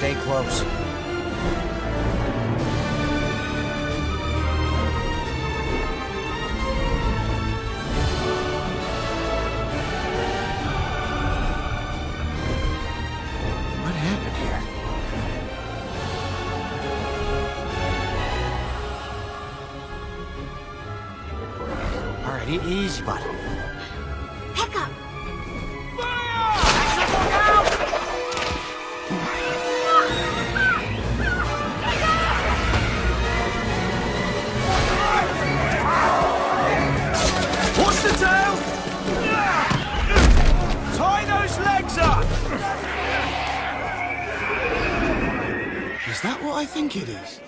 Stay close. What happened here? All right, easy, bud. Hiccup! What's the tail? Tie those legs up! Is that what I think it is?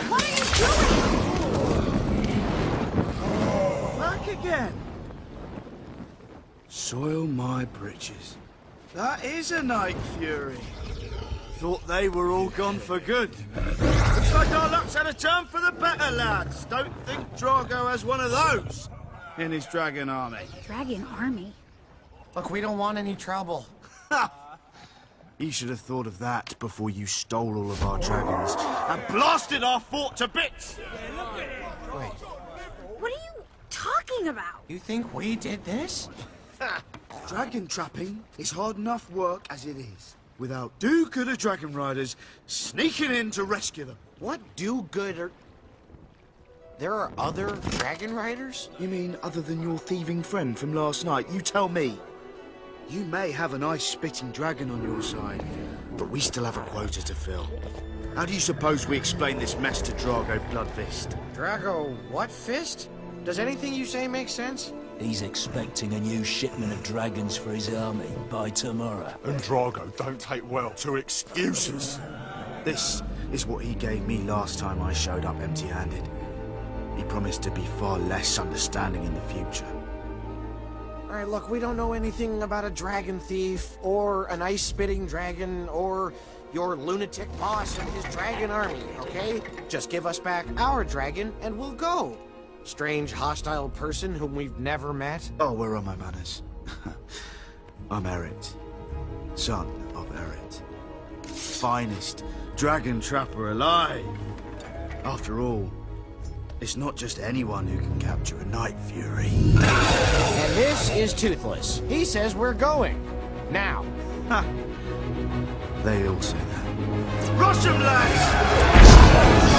What are you doing? Back again. Soil my britches. That is a Night Fury. Thought they were all gone for good. Looks like our luck's had a turn for the better, lads. Don't think Drago has one of those in his dragon army. Dragon army? Look, we don't want any trouble. Ha! You should have thought of that before you stole all of our dragons. And blasted our fort to bits! Wait, What are you talking about? you think we did this? Dragon trapping is hard enough work as it is, without do-gooder dragon riders Sneaking in to rescue them. What do-gooder... There are other dragon riders? You mean other than your thieving friend from last night? You tell me. You may have an ice-spitting dragon on your side, but we still have a quota to fill. How do you suppose we explain this mess to Drago Bloodfist? Drago what fist? Does anything you say make sense? He's expecting a new shipment of dragons for his army by tomorrow. And Drago don't take well to excuses. This is what he gave me last time I showed up empty-handed. He promised to be far less understanding in the future. Alright, look, we don't know anything about a dragon thief, or an ice-spitting dragon, or your lunatic boss and his dragon army, okay? Just give us back our dragon, and we'll go. Strange, hostile person whom we've never met. Oh, where are my manners? I'm Eret, son of Eret. Finest dragon trapper alive. After all, it's not just anyone who can capture a Night Fury. And this is Toothless. He says we're going. Now. Ha! They all say that. Rush 'em, lads!